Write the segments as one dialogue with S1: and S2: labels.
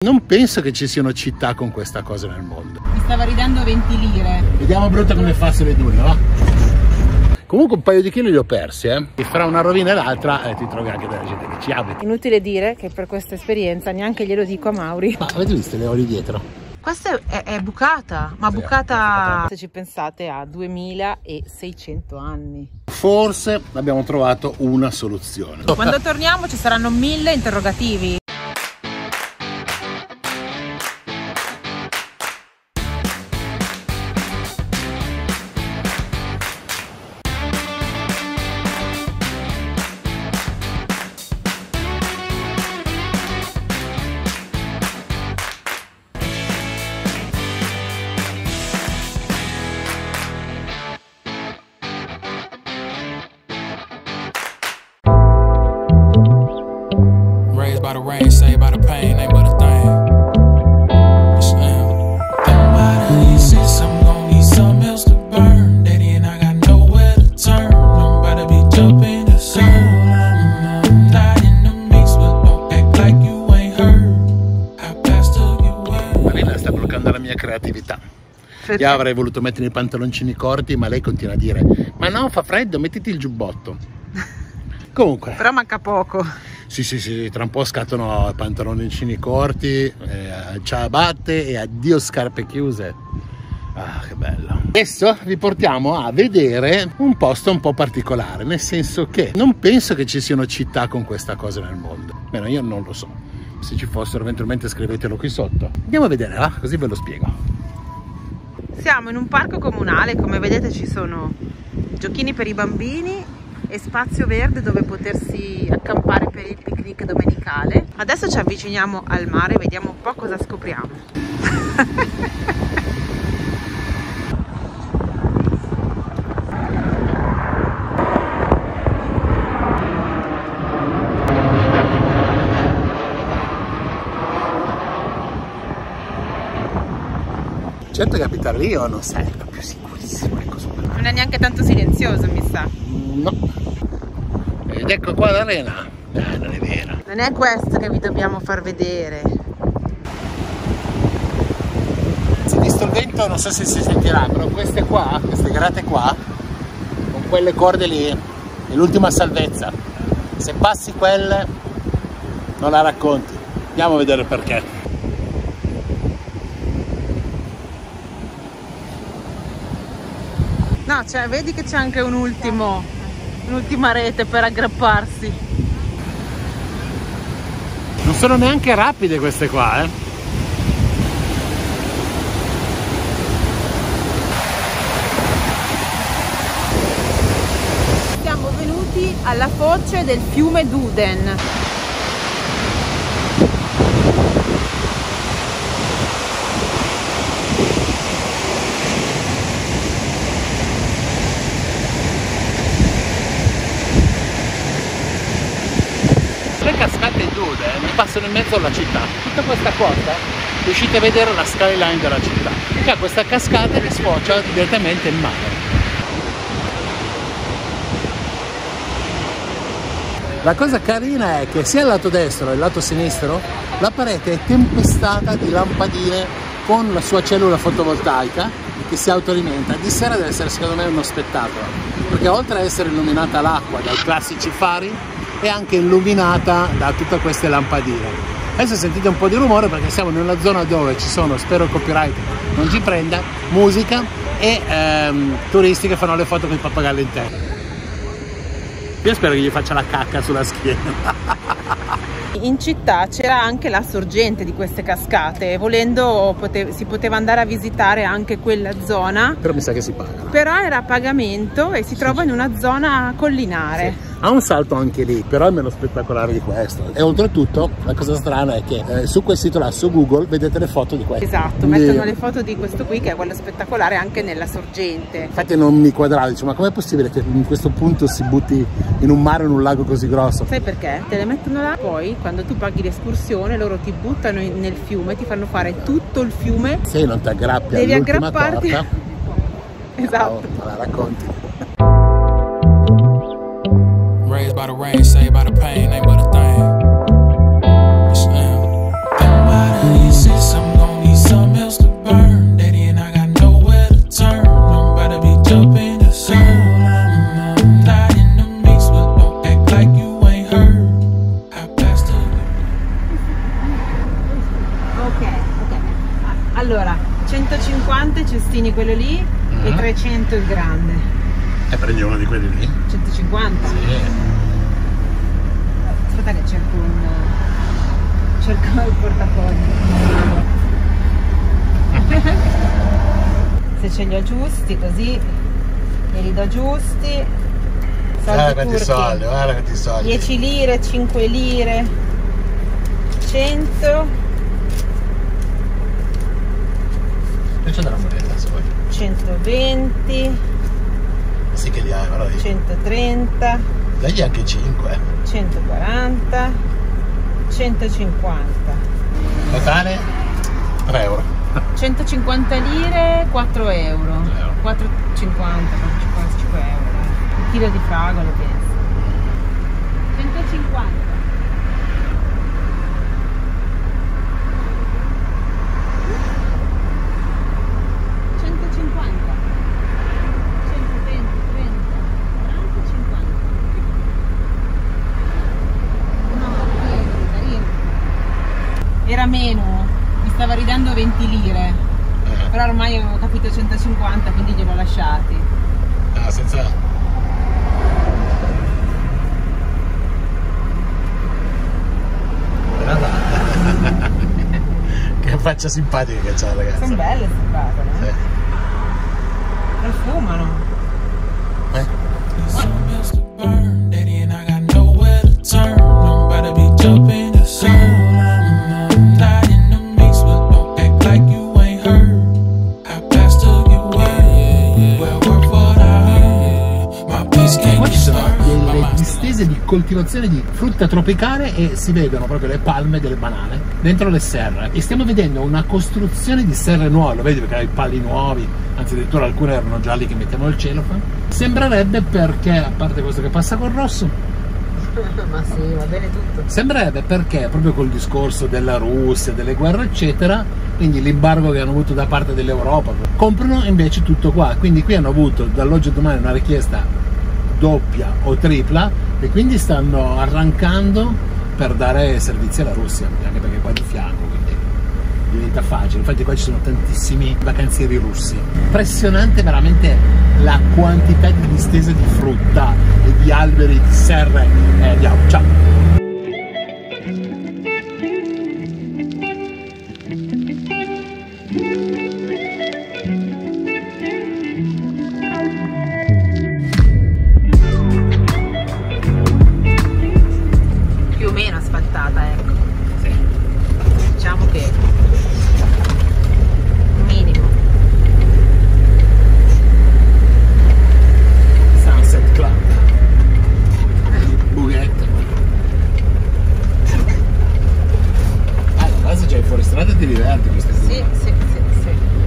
S1: Non penso che ci siano città con questa cosa nel mondo.
S2: Mi stava ridendo 20 lire.
S1: Vediamo brutto come fa sulle dune, va? Comunque un paio di chili li ho persi, E fra una rovina e l'altra ti trovi anche della gente che ci abita.
S2: Inutile dire che per questa esperienza neanche glielo dico a Mauri.
S1: Ma avete visto le oli dietro?
S2: Questa è bucata, ma bucata... Se ci pensate ha 2600 anni.
S1: Forse abbiamo trovato una soluzione.
S2: Quando torniamo ci saranno 1000 interrogativi.
S3: By the rain, saved by the pain, ain't but a thing. Since I'm gonna need something else to burn, daddy, and I got nowhere to turn. I'm about to be jumping the sun. I'm not in the mix, but don't act like you ain't heard. I passed to you well.
S1: Marina sta bloccando la mia creatività. Io avrei voluto mettere i pantaloncini corti, ma lei continua a dire: ma no, fa freddo, mettiti il giubbotto. Comunque.
S2: Però manca poco.
S1: Sì, tra un po' scattano pantaloncini corti, ciabatte e addio scarpe chiuse. Ah, che bello. Adesso vi portiamo a vedere un posto un po' particolare, nel senso che non penso che ci siano città con questa cosa nel mondo. Bene, io non lo so. Se ci fossero eventualmente scrivetelo qui sotto. Andiamo a vedere, va? Così ve lo spiego.
S2: Siamo in un parco comunale, come vedete ci sono giochini per i bambini e spazio verde dove potersi accampare per il picnic domenicale. Adesso ci avviciniamo al mare, vediamo un po' cosa scopriamo.
S1: Certo che abitare lì io non sei più sicurissimo, ecco.
S2: Non è neanche tanto silenzioso, mi sa.
S1: No. Ed ecco qua l'arena. Non è vero.
S2: Non è questo che vi dobbiamo far vedere.
S1: Visto il vento non so se si sentirà, però queste grate qua, con quelle corde lì, è l'ultima salvezza. Se passi quelle non la racconti. Andiamo a vedere perché.
S2: No, cioè, vedi che c'è anche un'ultima rete per aggrapparsi.
S1: Non sono neanche rapide queste qua,
S2: Siamo venuti alla foce del fiume Duden.
S1: Le cascate Duden passano in mezzo alla città. Tutta questa costa riuscite a vedere la skyline della città. C'è questa cascata che sfocia direttamente in mare. La cosa carina è che sia il lato destro che il lato sinistro la parete è tempestata di lampadine con la sua cellula fotovoltaica che si autoalimenta. Di sera deve essere secondo me uno spettacolo, perché oltre a essere illuminata l'acqua dai classici fari è anche illuminata da tutte queste lampadine. Adesso sentite un po' di rumore perché siamo nella zona dove ci sono, spero il copyright non ci prenda, musica e turisti che fanno le foto con i pappagalli in terra. Io spero che gli faccia la cacca sulla schiena.
S2: In città c'era anche la sorgente di queste cascate, volendo si poteva andare a visitare anche quella zona.
S1: Però mi sa che si paga.
S2: Però era a pagamento e si trova in una zona collinare.
S1: Sì. Ha un salto anche lì, però è meno spettacolare di questo. E oltretutto la cosa strana è che su quel sito là, su Google, vedete le foto di questo.
S2: Esatto, mettono le foto di questo qui che è quello spettacolare anche nella sorgente.
S1: Infatti non mi quadrava, dicevo, ma com'è possibile che in questo punto si butti in un mare o in un lago così grosso?
S2: Sai perché? Te le mettono là, poi quando tu paghi l'escursione loro ti buttano nel fiume, ti fanno fare tutto il fiume.
S1: Sì, non ti aggrappi
S2: devi
S1: all'ultima
S2: aggrapparti.
S1: torta.
S2: Esatto.
S1: Oh, me la racconti.
S3: Raised by the rain, saved by the pain, ain't but a thing.
S2: Allora, 150 i cestini quello lì e 300 il grande.
S1: E prendi uno di quelli lì?
S2: 150?
S1: Sì.
S2: Aspetta che cerco il portafoglio. Se ce li ho giusti così me li do giusti. Soldi
S1: quanti soldi, guarda quanti soldi.
S2: 10 lire, 5 lire, 100.
S1: C'è della moneta se vuoi.
S2: 120.
S1: Sì che li hai, guarda lì.
S2: 130.
S1: Dagli anche 5.
S2: 140. 150.
S1: Totale 3 euro.
S2: 150 lire, 4 euro. 4,50, 4,55 euro. Un chilo di fragole penso. 150. Era meno, mi stava ridando 20 lire, però ormai avevo capito 150, quindi gliel'ho lasciati.
S1: Ah, senza... Che faccia simpatica che c'ha, ragazza.
S2: Sono belle queste fragole,
S1: Sì.
S2: profumano.
S1: Distese di coltivazione di frutta tropicale e si vedono proprio le palme delle banane dentro le serre e stiamo vedendo una costruzione di serre nuove, lo vedi perché ha i pali nuovi, anzi addirittura alcune erano gialli che mettevano il celofan. Sembrerebbe, perché a parte questo che passa col rosso,
S2: Ma sì, va bene tutto.
S1: sembrerebbe perché proprio col discorso della Russia, delle guerre eccetera, quindi l'embargo che hanno avuto da parte dell'Europa, comprano invece tutto qua, quindi qui hanno avuto dall'oggi a domani una richiesta doppia o tripla e quindi stanno arrancando per dare servizi alla Russia, anche perché qua di fianco, quindi diventa facile. Infatti qua ci sono tantissimi vacanzieri russi. Impressionante veramente la quantità di distese di frutta e di alberi, di serre. Andiamo, ciao!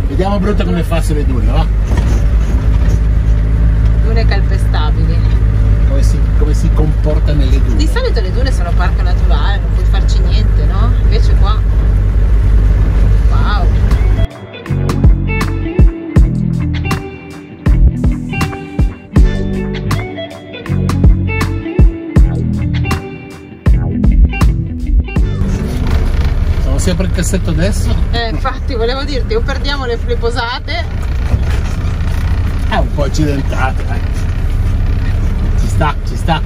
S1: Vediamo brutto come fa sulle dune, va?
S2: Dune calpestabili.
S1: Come si comporta nelle dune.
S2: Di solito le dune sono parco naturale, non puoi farci niente, no? Invece qua... Wow!
S1: Sempre il cassetto adesso?
S2: Infatti volevo dirti, o perdiamo le posate.
S1: È un po' accidentato, ci sta.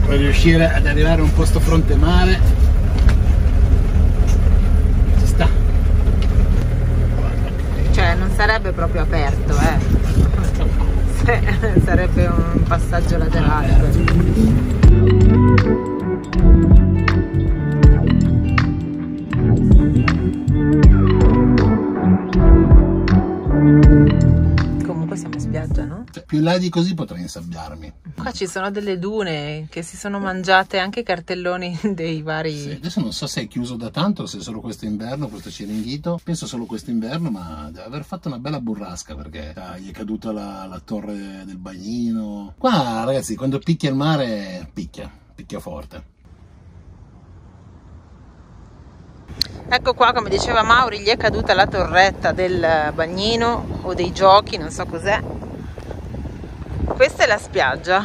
S1: Per riuscire ad arrivare a un posto fronte mare, ci sta.
S2: Cioè non sarebbe proprio aperto, sarebbe un passaggio laterale. Comunque siamo in spiaggia, no?
S1: Più in là di così potrei insabbiarmi.
S2: Qua ci sono delle dune che si sono mangiate anche i cartelloni dei vari...
S1: Sì, adesso non so se è chiuso da tanto o se è solo questo inverno, questo Ciringhito. Penso solo questo inverno, ma deve aver fatto una bella burrasca perché gli è caduta la torre del bagnino. Qua ragazzi, quando picchia il mare, picchia forte.
S2: Ecco qua, come diceva Mauri, gli è caduta la torretta del bagnino o dei giochi, non so cos'è. Questa è la spiaggia.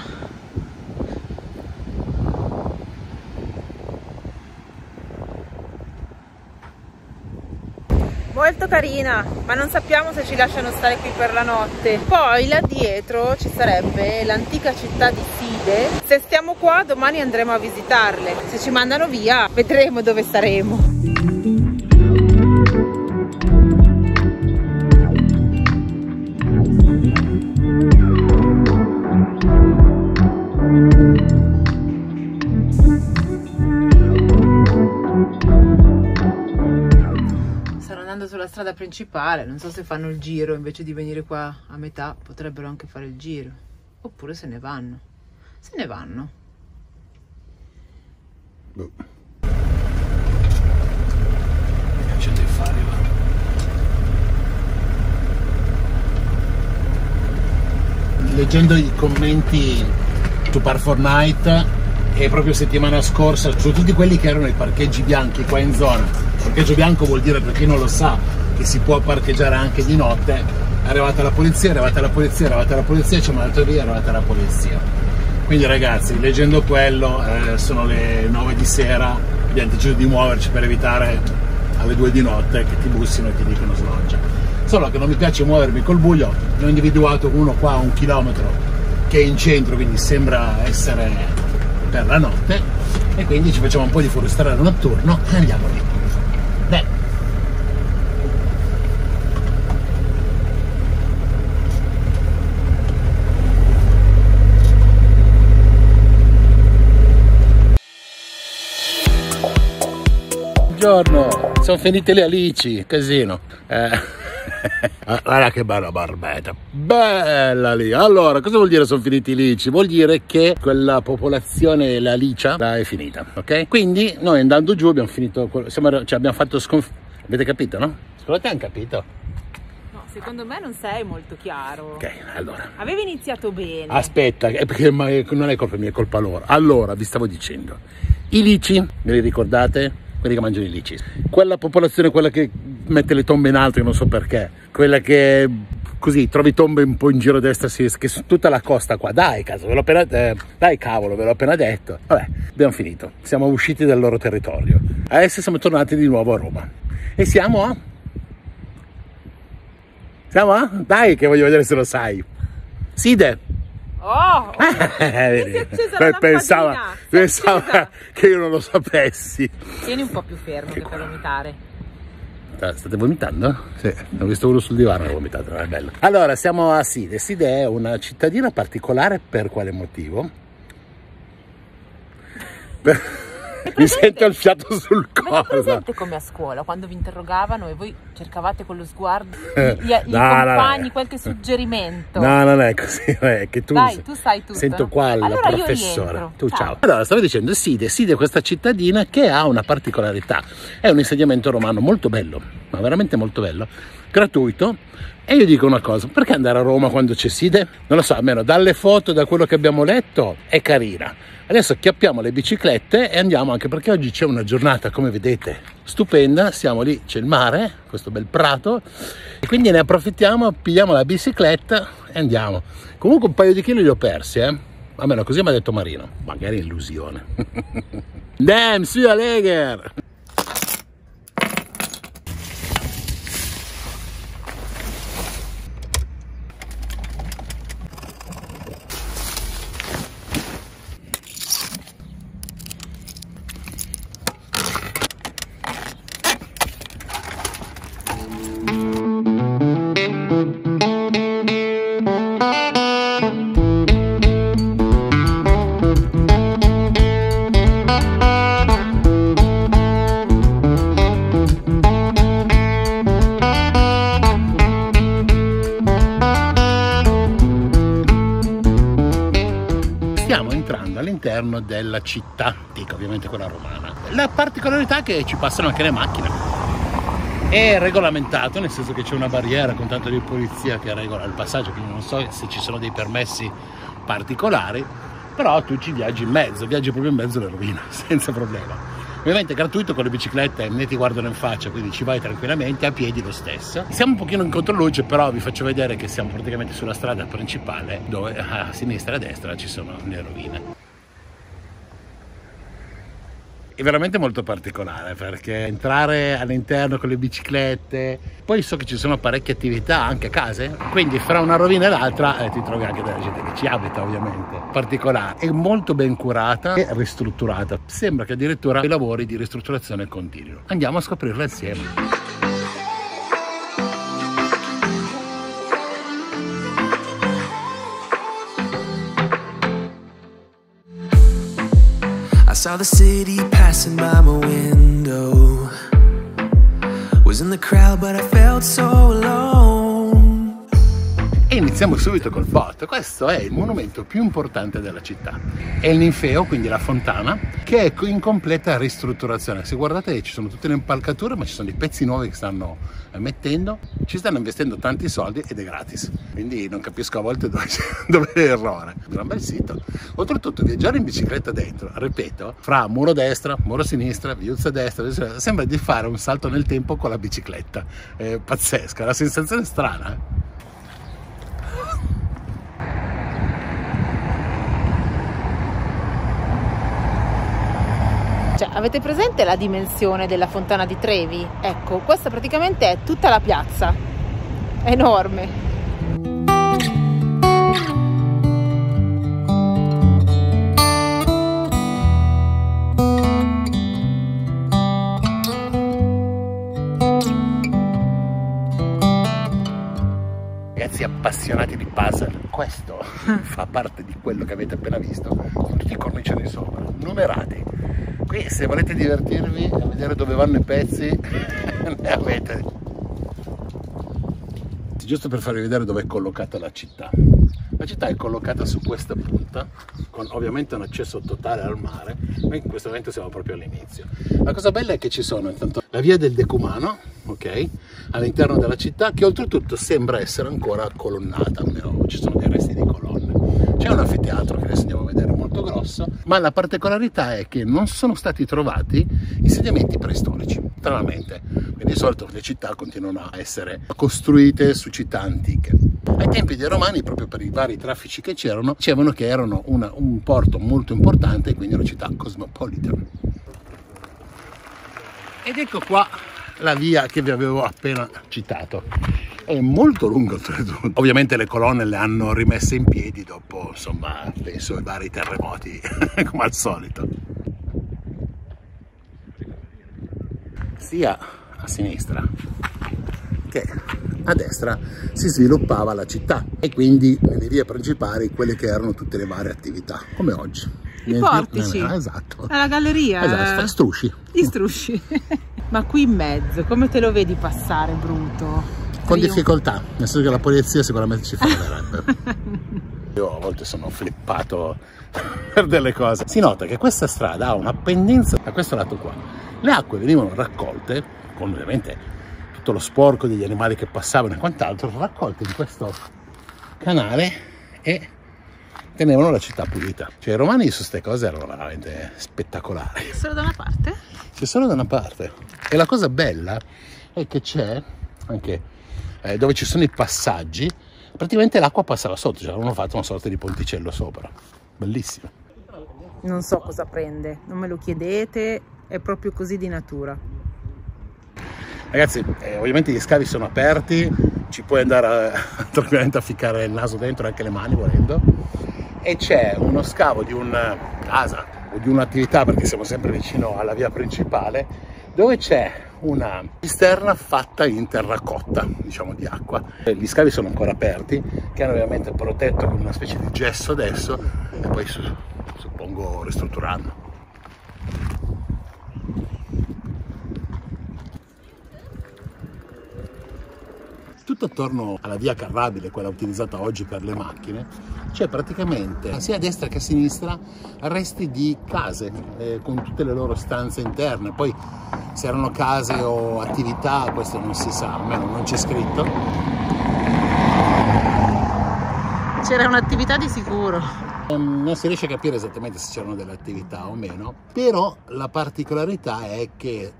S2: Molto carina, ma non sappiamo se ci lasciano stare qui per la notte. Poi là dietro ci sarebbe l'antica città di Side. Se stiamo qua domani andremo a visitarle. Se ci mandano via vedremo dove saremo. Sulla strada principale, non so se fanno il giro, invece di venire qua a metà potrebbero anche fare il giro, oppure se ne vanno. Se ne vanno.
S1: Boh. C'è da fare, va. Leggendo i commenti su Par4Night e proprio settimana scorsa su tutti quelli che erano i parcheggi bianchi qua in zona. Parcheggio bianco vuol dire, per chi non lo sa, che si può parcheggiare anche di notte. È arrivata la polizia, ci hanno mandato via, è arrivata la polizia. Quindi ragazzi, leggendo quello, sono le 9 di sera, abbiamo deciso di muoverci per evitare alle 2 di notte che ti bussino e ti dicono sloggia. Solo che non mi piace muovermi col buio, ne ho individuato uno qua a 1 chilometro che è in centro, quindi sembra essere per la notte, e quindi ci facciamo un po' di fuoristrada notturno e andiamo lì. Beh. Buongiorno, sono finite le alici, casino. Guarda che bella barbetta, bella lì. Allora, cosa vuol dire sono finiti i lici? Vuol dire che quella popolazione, la licia, è finita, ok? Quindi noi andando giù abbiamo finito, abbiamo fatto avete capito, no? Secondo te hanno capito?
S2: No, secondo me non sei molto chiaro.
S1: Ok, allora.
S2: Avevi iniziato bene.
S1: Aspetta, perché non è colpa mia, è colpa loro. Allora, vi stavo dicendo, i lici, ve li ricordate? Quelli che mangiano i lici. Quella popolazione, quella che mette le tombe in alto, non so perché, quella che così trovi tombe un po' in giro a destra, che su tutta la costa qua. Dai cavolo, ve l'ho appena detto. Vabbè, abbiamo finito, siamo usciti dal loro territorio, adesso siamo tornati di nuovo a Roma e siamo a dai che voglio vedere se lo sai. Side.
S2: Oh,
S1: pensava che io non lo sapessi.
S2: Tieni un po' più fermo che per vomitare.
S1: State vomitando? Sì, ho visto uno sul divano e ho vomitato, è bello. Allora, siamo a Side. Side è una cittadina particolare, per quale motivo? Mi sento il fiato sul collo.
S2: Avete presente come a scuola, quando vi interrogavano e voi cercavate con lo sguardo i compagni, qualche suggerimento?
S1: No, non è così, è che tu
S2: sai tutto.
S1: Sento qua il
S2: allora
S1: professore. Tu ciao. Allora, stavo dicendo, Side è questa cittadina che ha una particolarità. È un insediamento romano molto bello, ma veramente molto bello, gratuito. E io dico una cosa, perché andare a Roma quando c'è Side? Non lo so, almeno dalle foto, da quello che abbiamo letto, è carina. Adesso chiappiamo le biciclette e andiamo, anche perché oggi c'è una giornata, come vedete, stupenda. Siamo lì, c'è il mare, questo bel prato, e quindi ne approfittiamo, pigliamo la bicicletta e andiamo. Comunque un paio di chili li ho persi, almeno così mi ha detto Marino, magari illusione. Damn, see you later! Stiamo entrando all'interno della città antica, ovviamente quella romana. La particolarità è che ci passano anche le macchine. È regolamentato, nel senso che c'è una barriera con tanto di polizia che regola il passaggio, quindi non so se ci sono dei permessi particolari, però tu ci viaggi proprio in mezzo alla rovina, senza problema. Ovviamente è gratuito, con le biciclette né ti guardano in faccia, quindi ci vai tranquillamente, a piedi lo stesso. Siamo un pochino in controluce, però vi faccio vedere che siamo praticamente sulla strada principale, dove a sinistra e a destra ci sono le rovine. È veramente molto particolare perché entrare all'interno con le biciclette, poi so che ci sono parecchie attività anche a case, quindi fra una rovina e l'altra ti trovi anche della gente che ci abita ovviamente. Particolare, è molto ben curata e ristrutturata, sembra che addirittura i lavori di ristrutturazione continuino. Andiamo a scoprirla insieme.
S3: I saw the city passing by my window. Was in the crowd but I felt so alone.
S1: E iniziamo subito col botto. Questo è il monumento più importante della città. È il ninfeo, quindi la fontana, che è in completa ristrutturazione. Se guardate ci sono tutte le impalcature, ma ci sono dei pezzi nuovi che stanno mettendo. Ci stanno investendo tanti soldi ed è gratis. Quindi non capisco a volte dove è l'errore. È un bel sito. Oltretutto viaggiare in bicicletta dentro, ripeto, fra muro destra, muro sinistra, viuzza destra, sembra di fare un salto nel tempo con la bicicletta. È pazzesca, la sensazione è strana.
S2: Cioè, avete presente la dimensione della fontana di Trevi? Ecco, questa praticamente è tutta la piazza, è enorme.
S1: Ragazzi appassionati di puzzle, questo fa parte di quello che avete appena visto, con tutti i cornicioni sopra, numerati. Qui se volete divertirvi a vedere dove vanno i pezzi, ne avete. Giusto per farvi vedere dove è collocata la città. La città è collocata su questa punta, con ovviamente un accesso totale al mare. Noi in questo momento siamo proprio all'inizio. La cosa bella è che ci sono intanto la via del Decumano, ok, all'interno della città, che oltretutto sembra essere ancora colonnata, almeno ci sono dei resti di colonne. C'è un anfiteatro che adesso andiamo a vedere molto grosso, ma la particolarità è che non sono stati trovati insediamenti preistorici, stranamente. Quindi di solito le città continuano a essere costruite su città antiche. Ai tempi dei Romani, proprio per i vari traffici che c'erano, dicevano che erano un porto molto importante e quindi una città cosmopolita. Ed ecco qua la via che vi avevo appena citato. È molto lungo oltretutto. Ovviamente le colonne le hanno rimesse in piedi dopo, insomma, penso ai vari terremoti, come al solito. Sia a sinistra che a destra si sviluppava la città e quindi nelle vie principali quelle che erano tutte le varie attività, come oggi.
S2: I portici,
S1: esatto.
S2: Alla galleria.
S1: Esatto, strusci.
S2: Gli strusci. Ma qui in mezzo, come te lo vedi passare, Bruto?
S1: Con difficoltà, nel senso che la polizia sicuramente ci fermerebbe. Io a volte sono flippato per delle cose. Si nota che questa strada ha una pendenza da questo lato qua. Le acque venivano raccolte, con ovviamente tutto lo sporco degli animali che passavano e quant'altro, raccolte in questo canale e tenevano la città pulita. Cioè i romani su queste cose erano veramente spettacolari.
S2: Solo da una parte?
S1: C'è solo da una parte. E la cosa bella è che c'è anche dove ci sono i passaggi, praticamente l'acqua passava sotto, cioè avevano fatto una sorta di ponticello sopra. Bellissimo.
S2: Non so cosa prende, non me lo chiedete, è proprio così di natura.
S1: Ragazzi, ovviamente gli scavi sono aperti, ci puoi andare tranquillamente a ficcare il naso dentro e anche le mani volendo. E c'è uno scavo di una casa o di un'attività, perché siamo sempre vicino alla via principale, dove c'è una cisterna fatta in terracotta, diciamo, di acqua. Gli scavi sono ancora aperti, che hanno ovviamente protetto con una specie di gesso adesso e poi suppongo ristrutturanno. Tutto attorno alla via Carrabile, quella utilizzata oggi per le macchine, c'è praticamente sia a destra che a sinistra resti di case con tutte le loro stanze interne. Poi se erano case o attività questo non si sa, almeno non c'è scritto.
S2: C'era un'attività di sicuro.
S1: Non si riesce a capire esattamente se c'erano delle attività o meno, però la particolarità è che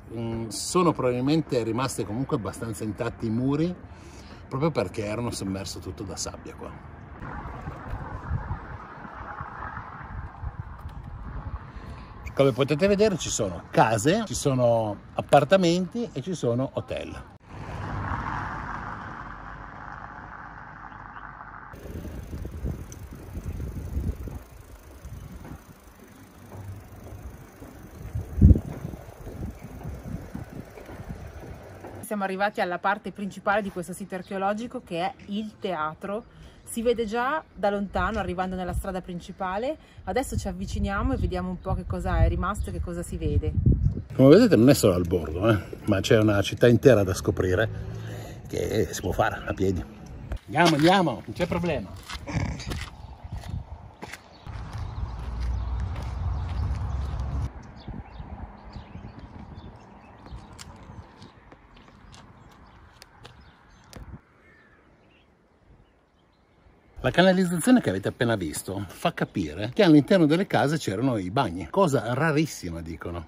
S1: sono probabilmente rimasti comunque abbastanza intatti i muri, proprio perché erano sommerso tutto da sabbia qua. Come potete vedere ci sono case, ci sono appartamenti e ci sono hotel.
S2: Siamo arrivati alla parte principale di questo sito archeologico, che è il teatro. Si vede già da lontano arrivando nella strada principale. Adesso ci avviciniamo e vediamo un po' che cosa è rimasto e che cosa si vede.
S1: Come vedete non è solo al bordo, ma c'è una città intera da scoprire che si può fare a piedi. Andiamo, non c'è problema. La canalizzazione che avete appena visto fa capire che all'interno delle case c'erano i bagni, cosa rarissima dicono.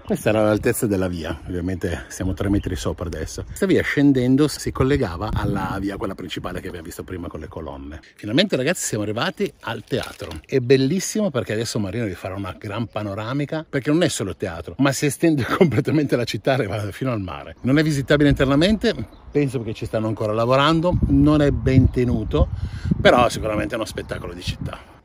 S1: Questa era l'altezza della via, ovviamente siamo 3 metri sopra adesso. Questa via scendendo si collegava alla via, quella principale che abbiamo visto prima con le colonne. Finalmente ragazzi siamo arrivati al teatro. È bellissimo perché adesso Marino vi farà una gran panoramica, perché non è solo teatro, ma si estende completamente la città, arriva fino al mare. Non è visitabile internamente, penso che ci stanno ancora lavorando, non è ben tenuto, però sicuramente è uno spettacolo di città.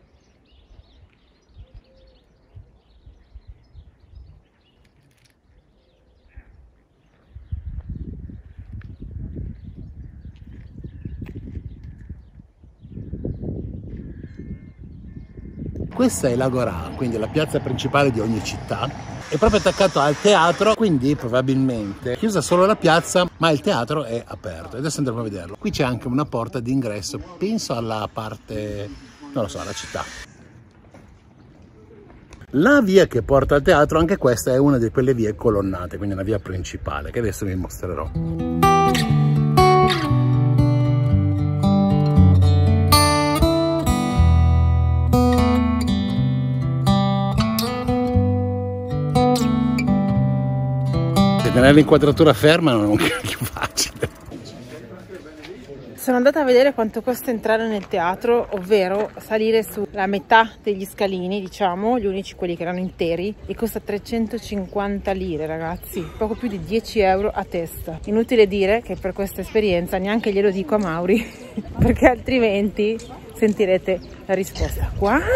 S1: Questa è l'Agorà, quindi la piazza principale di ogni città. È proprio attaccato al teatro, quindi probabilmente chiusa solo la piazza, ma il teatro è aperto. Adesso andremo a vederlo. Qui c'è anche una porta d'ingresso, penso alla parte, non lo so, alla città. La via che porta al teatro, anche questa è una di quelle vie colonnate, quindi una via principale, che adesso vi mostrerò. Tenere l'inquadratura ferma non è più facile.
S2: Sono andata a vedere quanto costa entrare nel teatro, ovvero salire sulla metà degli scalini, diciamo, gli unici quelli che erano interi, e costa 350 lire ragazzi, poco più di 10 euro a testa. Inutile dire che per questa esperienza neanche glielo dico a Mauri, perché altrimenti sentirete la risposta. Quanto?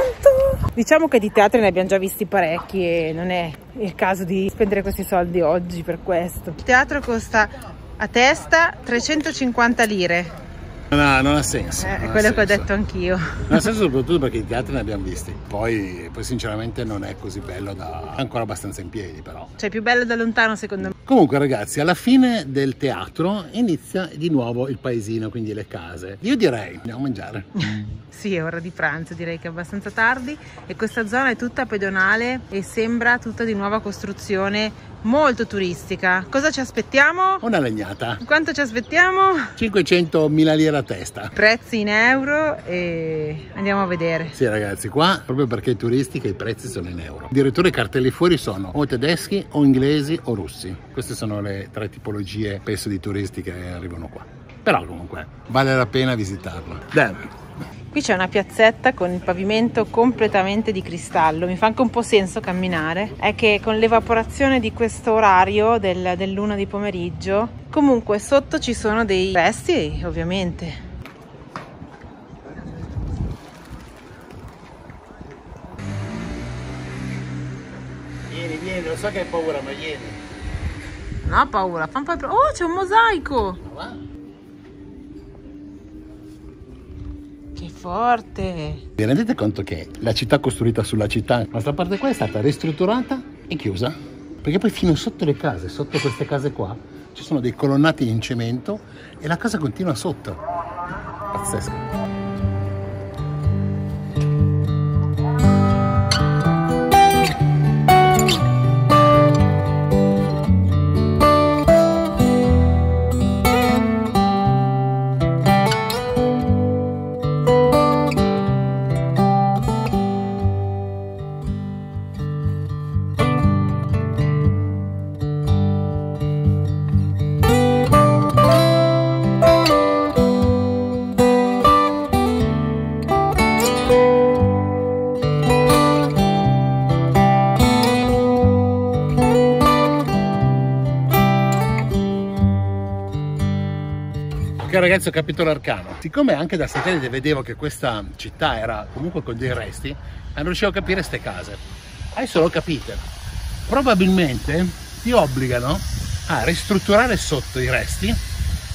S2: Diciamo che di teatri ne abbiamo già visti parecchi e non è il caso di spendere questi soldi oggi per questo. Il teatro costa a testa 350 lire.
S1: No, non ha senso.
S2: È quello che ho detto anch'io.
S1: Non ha senso soprattutto perché i teatri ne abbiamo visti. Poi sinceramente non è così bello è ancora abbastanza in piedi però.
S2: Cioè più bello da lontano secondo me.
S1: Comunque ragazzi, alla fine del teatro inizia di nuovo il paesino, quindi le case. Io direi andiamo a mangiare.
S2: Sì, è ora di pranzo, direi che è abbastanza tardi e questa zona è tutta pedonale e sembra tutta di nuova costruzione, molto turistica. Cosa ci aspettiamo?
S1: Una legnata.
S2: Quanto ci aspettiamo?
S1: 500.000 lire a testa.
S2: Prezzi in euro e andiamo a vedere.
S1: Sì ragazzi, qua proprio perché è turistica i prezzi sono in euro. Addirittura i cartelli fuori sono o tedeschi o inglesi o russi. Queste sono le 3 tipologie penso di turisti che arrivano qua. Però comunque vale la pena visitarlo. Dai.
S2: Qui c'è una piazzetta con il pavimento completamente di cristallo, mi fa anche un po' senso camminare. È che con l'evaporazione di questo orario dell'1 di pomeriggio, comunque sotto ci sono dei resti ovviamente.
S1: Vieni, lo so che hai paura, ma vieni.
S2: Non ho paura, fa un po'. Oh, c'è un mosaico! Che forte!
S1: Vi rendete conto che la città costruita sulla città, questa parte qua è stata ristrutturata e chiusa? Perché poi fino sotto le case, sotto queste case qua, ci sono dei colonnati in cemento e la casa continua sotto. Pazzesco. ragazzi, ho capito l'arcano. Siccome anche da satellite vedevo che questa città era comunque con dei resti, non riuscivo a capire ste case. Adesso lo capite. Probabilmente ti obbligano a ristrutturare sotto i resti,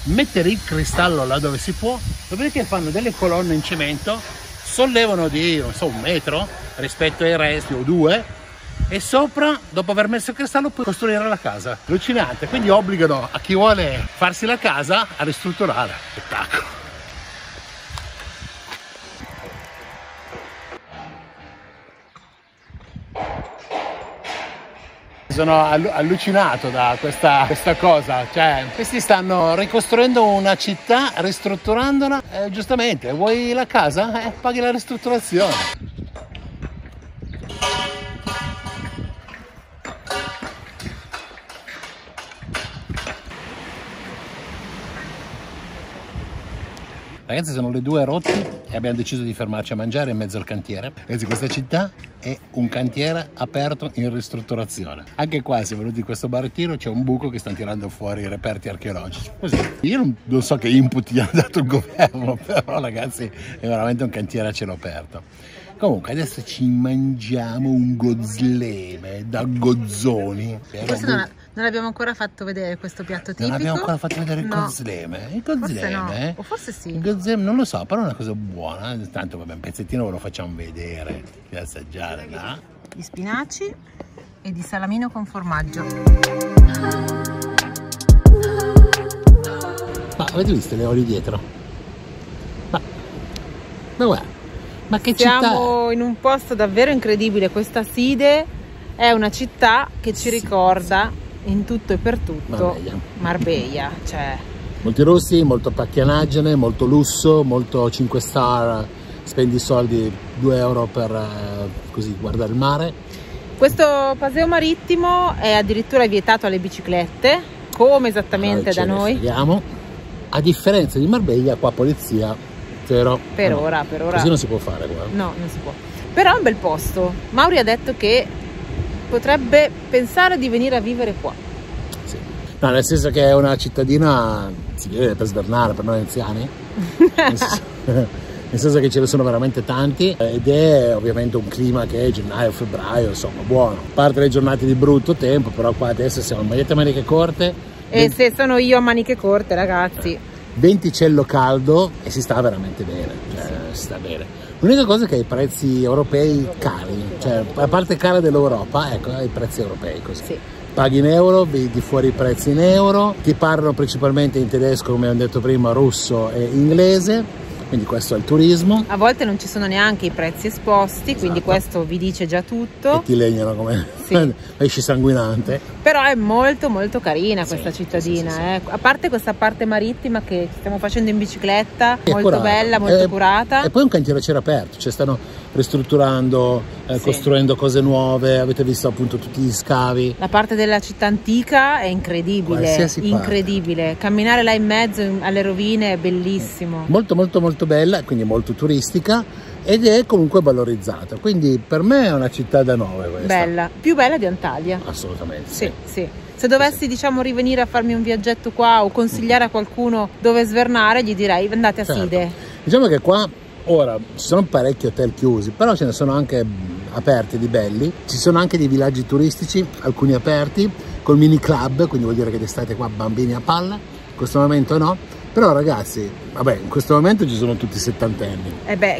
S1: mettere il cristallo là dove si può, dopodiché fanno delle colonne in cemento, sollevano di, non so, 1 metro rispetto ai resti o 2, e sopra, dopo aver messo il cristallo, puoi costruire la casa. Allucinante. Quindi obbligano a chi vuole farsi la casa a ristrutturare. Spettacolo. Sono allucinato da questa cosa, cioè questi stanno ricostruendo una città, ristrutturandola, giustamente, vuoi la casa? Paghi la ristrutturazione. Ragazzi, sono le 2:08 e abbiamo deciso di fermarci a mangiare in mezzo al cantiere. Ragazzi, questa città è un cantiere aperto in ristrutturazione. Anche qua, se venuti in questo barettino, c'è un buco che stanno tirando fuori i reperti archeologici. Così. Io non so che input gli ha dato il governo, però ragazzi è veramente un cantiere a cielo aperto. Comunque adesso ci mangiamo un gozzleme da gozzoni.
S2: Non abbiamo ancora fatto vedere questo piatto tipico.
S1: Non abbiamo ancora fatto vedere il gozzleme. Il gozzleme,
S2: forse no. O forse sì.
S1: Il gozzleme, non lo so, però è una cosa buona. Tanto vabbè, un pezzettino ve lo facciamo vedere, da assaggiare là.
S2: Di spinaci e di salamino con formaggio.
S1: Ma avete visto le oli dietro? Ma guarda, ma che città è?
S2: Siamo in un posto davvero incredibile. Questa Side è una città che ci ricorda in tutto e per tutto Marbella, cioè
S1: molti russi, molto pacchianaggine, molto lusso, molto 5 star, spendi soldi 2 euro per così guardare il mare.
S2: Questo paseo marittimo è addirittura vietato alle biciclette, come esattamente da noi.
S1: Vediamo. A differenza di Marbella, qua polizia zero.
S2: Per ora.
S1: Così non si può fare qua.
S2: No, non si può. Però è un bel posto. Mauri ha detto che potrebbe pensare di venire a vivere qua.
S1: Sì. No, nel senso che è una cittadina, si vede per svernare per noi anziani, nel senso che ce ne sono veramente tanti ed è ovviamente un clima che è gennaio, febbraio, insomma, buono. A parte le giornate di brutto tempo, però qua adesso siamo magliette a maniche corte.
S2: E se sono io a maniche corte, ragazzi.
S1: Venticello caldo e si sta veramente bene, cioè, si sta bene. L'unica cosa è che i prezzi europei cari, cioè a parte cara dell'Europa, ecco, i prezzi europei così.
S2: Sì.
S1: Paghi in euro, vedi fuori i prezzi in euro, ti parlano principalmente in tedesco, come abbiamo detto prima, russo e inglese, quindi questo è il turismo.
S2: A volte non ci sono neanche i prezzi esposti, quindi questo vi dice già tutto.
S1: E ti legnano come esci sanguinante.
S2: Però è molto molto carina questa cittadina, sì. A parte questa parte marittima che stiamo facendo in bicicletta, molto bella, molto curata.
S1: E poi un cantiere a cielo aperto, cioè stanno ristrutturando, costruendo cose nuove, avete visto appunto tutti gli scavi.
S2: La parte della città antica è incredibile, incredibile. Camminare là in mezzo alle rovine è bellissimo.
S1: Molto molto molto bella, quindi molto turistica ed è comunque valorizzata, quindi per me è una città da 9 questa.
S2: Bella, più bella di Antalya.
S1: Assolutamente.
S2: Sì. Se dovessi diciamo rivenire a farmi un viaggetto qua o consigliare a qualcuno dove svernare, gli direi andate a Side.
S1: Diciamo che qua ora ci sono parecchi hotel chiusi, però ce ne sono anche aperti di belli, ci sono anche dei villaggi turistici, alcuni aperti col mini club, quindi vuol dire che d'estate qua bambini a palla, in questo momento no. Però ragazzi, vabbè, in questo momento ci sono tutti settantenni.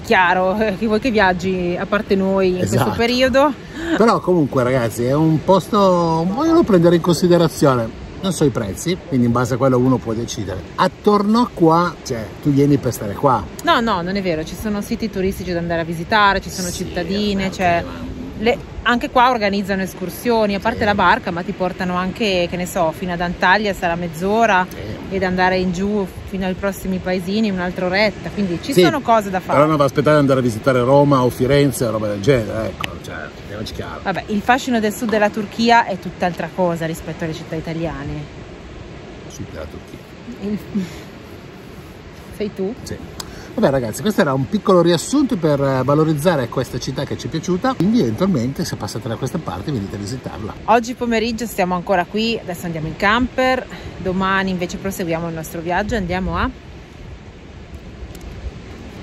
S2: Chiaro, chi vuoi che viaggi a parte noi in questo periodo.
S1: Però comunque ragazzi è un posto, voglio prendere in considerazione. Non so i prezzi, quindi in base a quello uno può decidere. Attorno a qua, cioè, tu vieni per stare qua.
S2: No, non è vero, ci sono siti turistici da andare a visitare, ci sono cittadine, cioè... anche qua organizzano escursioni, a parte la barca, ma ti portano anche, che ne so, fino ad Antalya sarà mezz'ora ed andare in giù fino ai prossimi paesini un'altra oretta, quindi ci sono cose da fare.
S1: Però non va aspettare di andare a visitare Roma o Firenze o roba del genere, ecco, cioè, andiamoci chiaro.
S2: Vabbè, il fascino del sud della Turchia è tutt'altra cosa rispetto alle città italiane.
S1: Sud della Turchia.
S2: Sei tu?
S1: Sì. Vabbè ragazzi, questo era un piccolo riassunto per valorizzare questa città che ci è piaciuta, quindi eventualmente se passate da queste parti venite a visitarla.
S2: Oggi pomeriggio stiamo ancora qui, adesso andiamo in camper, domani invece proseguiamo il nostro viaggio, andiamo a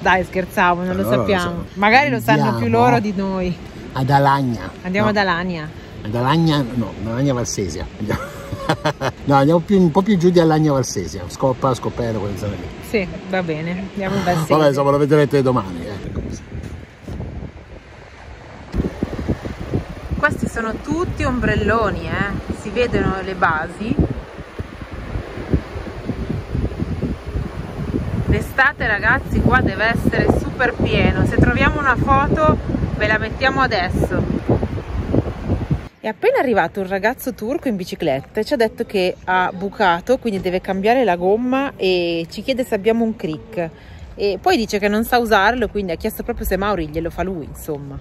S2: Dai, scherzavo, non lo
S1: Allora,
S2: sappiamo.
S1: lo so.
S2: Magari lo sanno
S1: Andiamo
S2: più loro di noi.
S1: ad Alagna.
S2: Andiamo
S1: No,
S2: ad Alagna.
S1: ad Alagna, no, Alagna Valsesia. No, andiamo un po' più giù di Alagna Valsesia. Scoppa, Scopero, quelle zone lì.
S2: Sì, va bene, andiamo in Valsesia.
S1: Vabbè, insomma, lo vedrete domani.
S2: Questi sono tutti ombrelloni, si vedono le basi. L'estate, ragazzi, qua deve essere super pieno. Se troviamo una foto ve la mettiamo adesso. È appena arrivato un ragazzo turco in bicicletta e ci ha detto che ha bucato, quindi deve cambiare la gomma e ci chiede se abbiamo un crick. E poi dice che non sa usarlo, quindi ha chiesto proprio se Mauri glielo fa lui, insomma.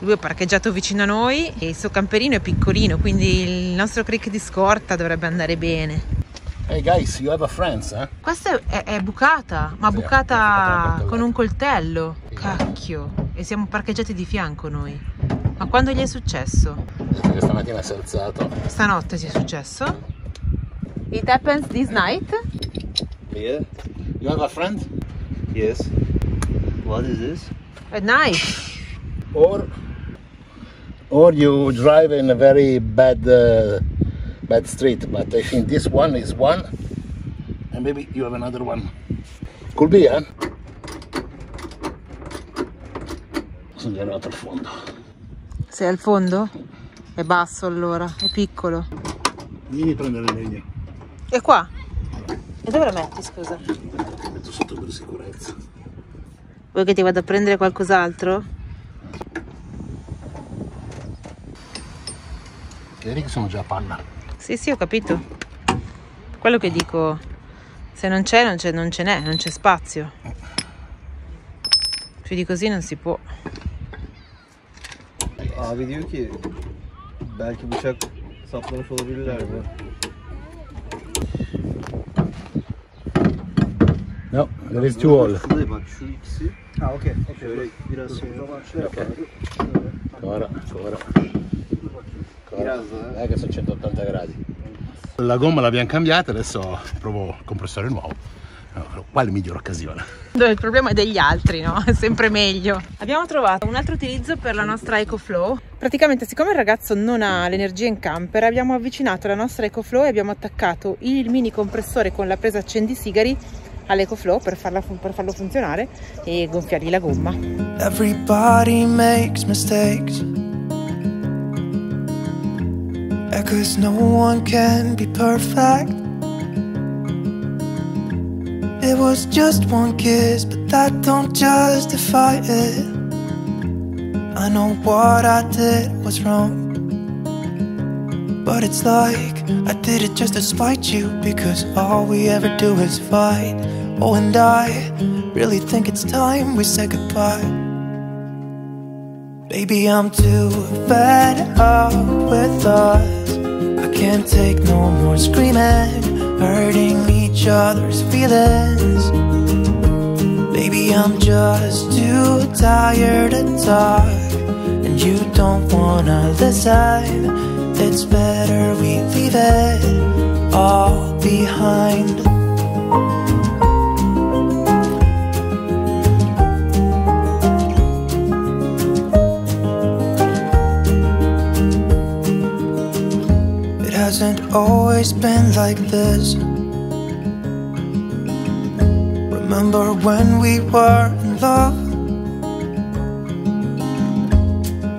S2: Lui è parcheggiato vicino a noi e il suo camperino è piccolino, quindi il nostro crick di scorta dovrebbe andare bene.
S1: Hey guys, you have a friends, eh?
S2: Questa è bucata, ma
S1: Sì,
S2: bucata
S1: è
S2: con un coltello. Cacchio, e siamo parcheggiati di fianco noi. Ma quando gli è successo?
S1: Che stamattina si è alzato.
S2: Stanotte si è successo? It happens this night?
S4: Yeah.
S1: You have a friend?
S4: Yes. What is this?
S2: At night.
S1: Or you drive in a very bad street, but I think this one is one, and maybe you have another one. Could be, eh? Sono arrivato al fondo.
S2: Sei al fondo? È basso allora, è piccolo.
S1: Vieni a prendere legna.
S2: E qua? E dove la metti, scusa?
S1: Metto sotto per sicurezza.
S2: Vuoi che ti vada a prendere qualcos'altro?
S1: Vedi che sono già a palla.
S2: Sì, sì, ho capito. Quello che dico, se non c'è, non ce n'è, non c'è spazio. Più di così non si può.
S4: Abi diyor ki belki bıçak saplamış olabilirler mi?
S1: No, there is two hole.
S4: Şurada bak şu ikisi. Ha okey. Şöyle biraz şey.
S1: Ancora.
S4: Biraz daha.
S1: Che sono 180 gradi. La gomma l'abbiamo cambiata, adesso provo il compressore nuovo. Quale migliore occasione?
S2: Il problema è degli altri, no? È sempre meglio. Abbiamo trovato un altro utilizzo per la nostra EcoFlow. Praticamente, siccome il ragazzo non ha l'energia in camper, abbiamo avvicinato la nostra EcoFlow e abbiamo attaccato il mini compressore con la presa accendisigari all'EcoFlow per farlo funzionare e gonfiargli la gomma.
S5: Everybody makes mistakes, 'cause no one can be perfect. It was just one kiss, but that don't justify it. I know what I did was wrong, but it's like I did it just to spite you, because all we ever do is fight. Oh, and I really think it's time we say goodbye. Baby, I'm too fed up with us. I can't take no more screaming, hurting each other's feelings. Baby, I'm just too tired to talk, and you don't wanna listen. It's better we leave it all behind. It hasn't always been like this. Remember when we were in love?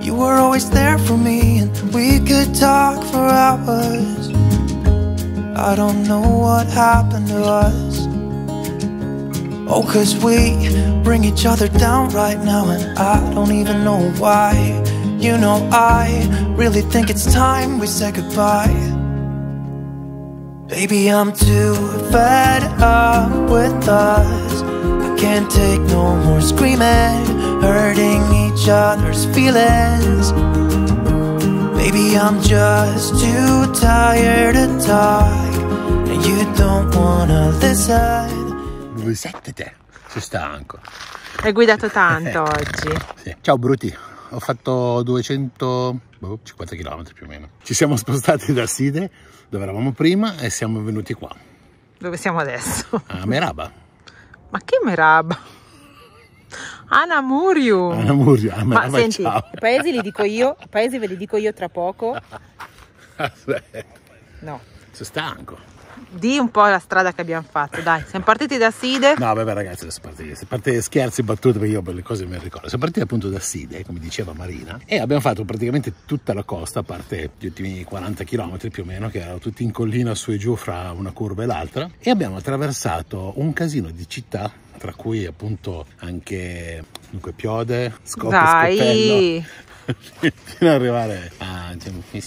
S5: You were always there for me, and we could talk for hours. I don't know what happened to us. Oh, 'cause we bring each other down right now, and I don't even know why. You know, I really think it's time we say goodbye. Baby, I'm too fed up with us. I can't take no more screaming, hurting each other's feelings. Baby, I'm just too tired to talk, and you don't wanna listen.
S1: 2,7 te, sei stanco.
S2: Hai guidato tanto oggi.
S1: Sì. Ciao Bruti, ho fatto 250 km più o meno. Ci siamo spostati da Side, dove eravamo prima, e siamo venuti qua.
S2: Dove siamo adesso?
S1: A Meraba.
S2: Ma che meraba! Anamurium!
S1: Anamurium,
S2: ma senti,
S1: ciao.
S2: i paesi li dico io, i paesi ve li dico io tra poco. No.
S1: Sono stanco.
S2: Di un po' la strada che abbiamo fatto, dai. Siamo partiti da Side.
S1: No, vabbè ragazzi, adesso partite. Partite scherzi, battute, perché io per le cose me le ricordo. Siamo partiti appunto da Side, come diceva Marina, e abbiamo fatto praticamente tutta la costa, a parte gli ultimi 40 km più o meno, che erano tutti in collina su e giù fra una curva e l'altra, e abbiamo attraversato un casino di città, tra cui appunto anche dunque Piode, Scopello, fino ad arrivare a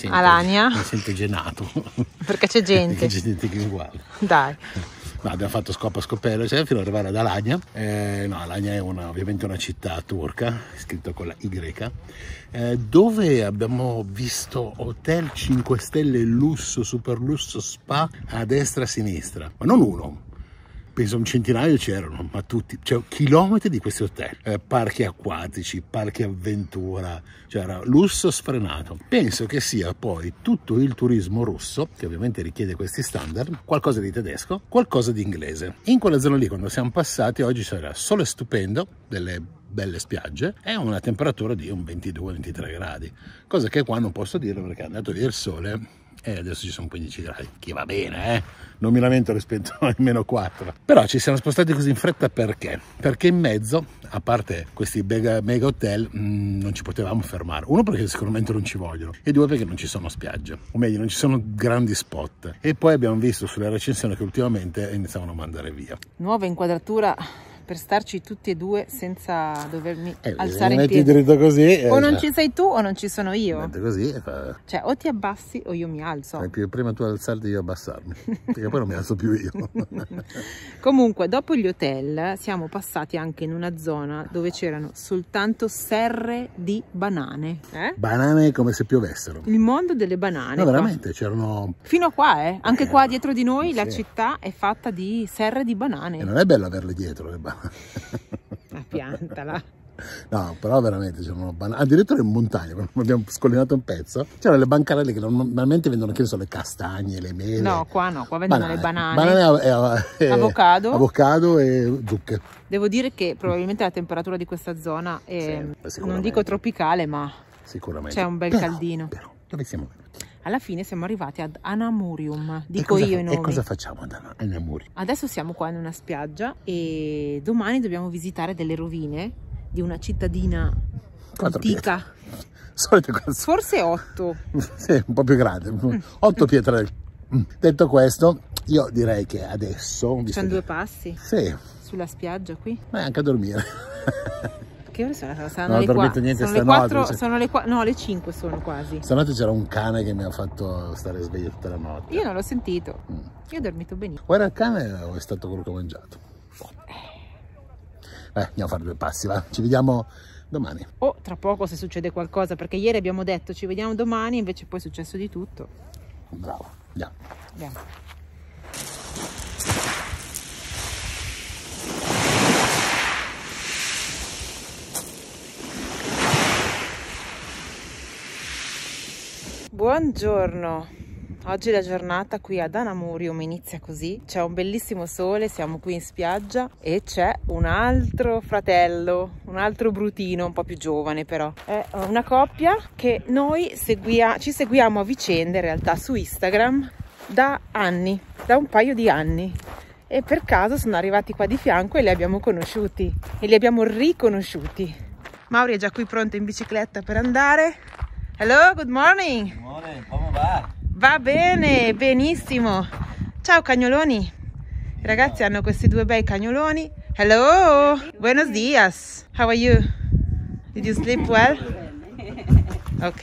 S2: Alagna.
S1: Mi sento genato
S2: perché c'è gente.
S1: Perché c'è gente che mi guarda.
S2: Dai.
S1: No, abbiamo fatto Scopello, cioè, fino ad arrivare ad Alagna. No, Alagna è ovviamente una città turca, scritto con la Y, dove abbiamo visto hotel 5 stelle, lusso, super lusso, spa a destra e a sinistra, ma non uno. Penso un centinaio c'erano, ma tutti, cioè chilometri di questi hotel, parchi acquatici, parchi avventura, cioè era lusso sfrenato. Penso che sia poi tutto il turismo russo, che ovviamente richiede questi standard, qualcosa di tedesco, qualcosa di inglese. In quella zona lì, quando siamo passati, oggi c'era sole stupendo, delle belle spiagge e una temperatura di un 22-23 gradi, cosa che qua non posso dire perché è andato via il sole. E adesso ci sono 15 gradi, che va bene, non mi lamento rispetto ai meno 4. Però ci siamo spostati così in fretta perché? Perché in mezzo, a parte questi mega hotel, non ci potevamo fermare. Uno, perché sicuramente non ci vogliono, e due, perché non ci sono spiagge, o meglio non ci sono grandi spot. E poi abbiamo visto sulle recensioni che ultimamente iniziavano a mandare via.
S2: Nuova inquadratura per starci tutti e due senza dovermi alzare in piedi.
S1: Dritto così,
S2: o non ci sei tu o non ci sono io.
S1: Così,
S2: cioè o ti abbassi o io mi alzo.
S1: Prima tu alzarti, io abbassarmi, perché poi non mi alzo più io.
S2: Comunque dopo gli hotel siamo passati anche in una zona dove c'erano soltanto serre di banane.
S1: Banane come se piovessero.
S2: Il mondo delle banane.
S1: No, veramente c'erano.
S2: Fino a qua, anche qua dietro di noi la città è fatta di serre di banane.
S1: E non è bello averle dietro le banane.
S2: La piantala.
S1: No, però veramente c'erano banane, addirittura in montagna, quando abbiamo scollinato un pezzo, c'erano le bancarelle che normalmente vendono, che ne so, le castagne, le mele.
S2: No, qua vendono le banane.
S1: Banane
S2: avocado
S1: e zucche.
S2: Devo dire che probabilmente la temperatura di questa zona è, non dico tropicale, ma
S1: sicuramente
S2: c'è un bel caldino.
S1: Però, dove siamo venuti?
S2: Alla fine siamo arrivati ad Anamurium, dico io i nomi.
S1: E cosa facciamo ad Anamurium?
S2: Adesso siamo qua in una spiaggia e domani dobbiamo visitare delle rovine di una cittadina antica. Forse 8.
S1: Sì, un po' più grande. 8 pietre. Detto questo, io direi che adesso...
S2: Sono 2 passi?
S1: Sì.
S2: Sulla spiaggia qui?
S1: Ma anche a dormire.
S2: Che ore sono?
S1: Non ho dormito niente stanotte.
S2: Sono le 4, no, le 5 sono quasi.
S1: Stanotte c'era un cane che mi ha fatto stare sveglio tutta la notte.
S2: Io non l'ho sentito. Io ho dormito benissimo.
S1: Guarda il cane o è stato quello che ho mangiato? Andiamo a fare 2 passi, va? Ci vediamo domani.
S2: O tra poco se succede qualcosa, perché ieri abbiamo detto ci vediamo domani, invece poi è successo di tutto.
S1: Bravo, andiamo.
S2: Buongiorno, oggi la giornata qui ad Anamurium inizia così, c'è un bellissimo sole, siamo qui in spiaggia e c'è un altro fratello, un altro brutino, un po' più giovane però. È una coppia che noi ci seguiamo a vicenda in realtà su Instagram da anni, da un paio di anni. E per caso sono arrivati qua di fianco e li abbiamo conosciuti e li abbiamo riconosciuti. Mauri è già qui pronto in bicicletta per andare. Hello, good morning.
S4: Good morning, come va?
S2: Va bene, benissimo. Ciao cagnoloni. I ragazzi hanno questi 2 bei cagnoloni. Hello, buenos dias. How are you? Did you sleep well? Ok.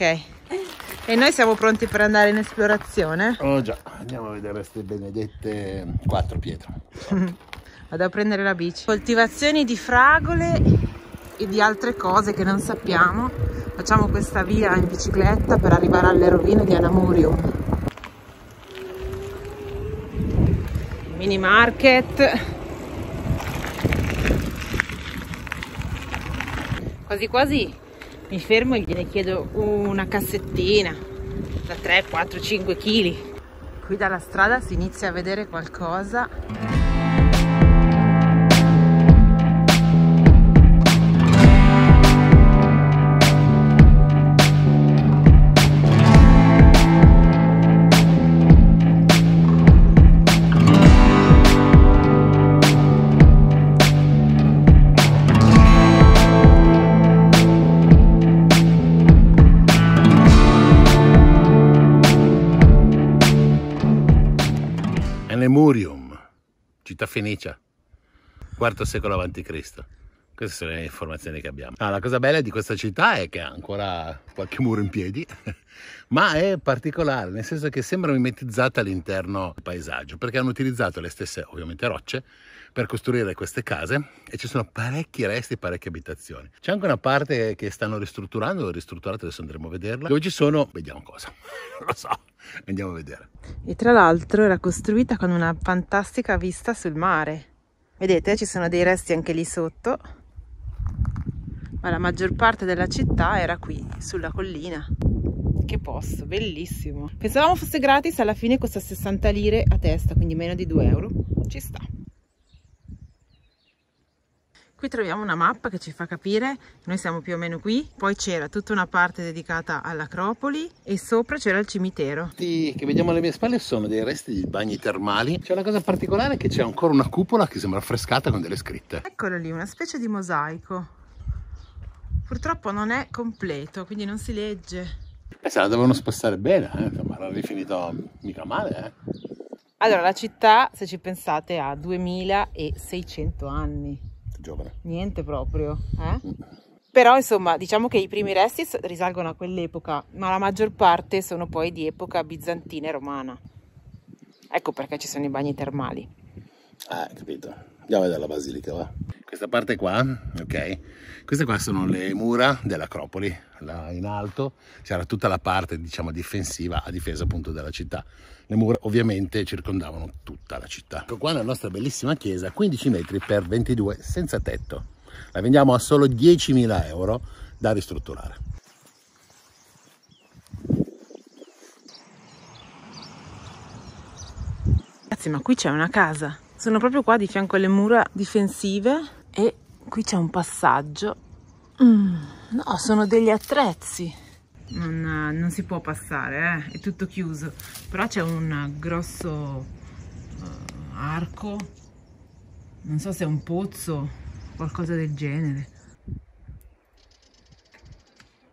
S2: E noi siamo pronti per andare in esplorazione.
S1: Oh già, andiamo a vedere queste benedette 4 pietre.
S2: Vado a prendere la bici. Coltivazioni di fragole e di altre cose che non sappiamo. Facciamo questa via in bicicletta per arrivare alle rovine di Anamurium. Mini market. Quasi quasi mi fermo e gliene chiedo una cassettina da 3, 4, 5 kg. Qui dalla strada si inizia a vedere qualcosa.
S1: Panemurium, città fenicia, IV secolo a.C. Queste sono le informazioni che abbiamo. La cosa bella di questa città è che ha ancora qualche muro in piedi, ma è particolare, nel senso che sembra mimetizzata all'interno del paesaggio, perché hanno utilizzato le stesse, ovviamente, rocce per costruire queste case e ci sono parecchi resti, parecchie abitazioni. C'è anche una parte che stanno ristrutturando, adesso andremo a vederla, dove ci sono, vediamo cosa, non lo so, andiamo a vedere.
S2: E tra l'altro era costruita con una fantastica vista sul mare. Vedete, ci sono dei resti anche lì sotto, ma la maggior parte della città era qui, sulla collina. Che posto, bellissimo. Pensavamo fosse gratis, alla fine costa 60 lire a testa, quindi meno di 2 euro. Ci sta. Qui troviamo una mappa che ci fa capire che noi siamo più o meno qui. Poi c'era tutta una parte dedicata all'Acropoli e sopra c'era il cimitero.
S1: Questi che vediamo alle mie spalle sono dei resti di bagni termali. C'è una cosa particolare, che c'è ancora una cupola che sembra affrescata con delle scritte.
S2: Eccolo lì, una specie di mosaico. Purtroppo non è completo, quindi non si legge.
S1: Se la dovevano spostare bene, insomma, l'hanno rifinito mica male.
S2: Allora, la città, se ci pensate, ha 2600 anni.
S1: Giovane.
S2: Niente proprio, Però insomma, diciamo che i primi resti risalgono a quell'epoca, ma la maggior parte sono poi di epoca bizantina e romana. Ecco perché ci sono i bagni termali.
S1: Capito. Andiamo a vedere la basilica, va. Questa parte qua, ok? Queste qua sono le mura dell'Acropoli. Là in alto c'era tutta la parte, diciamo, difensiva, a difesa appunto della città. Le mura ovviamente circondavano tutta la città. Ecco qua la nostra bellissima chiesa, 15 metri per 22, senza tetto. La vendiamo a solo 10.000 euro da ristrutturare.
S2: Ragazzi, ma qui c'è una casa. Sono proprio qua di fianco alle mura difensive e qui c'è un passaggio. No, sono degli attrezzi. Non si può passare, è tutto chiuso. Però c'è un grosso arco, non so se è un pozzo, qualcosa del genere.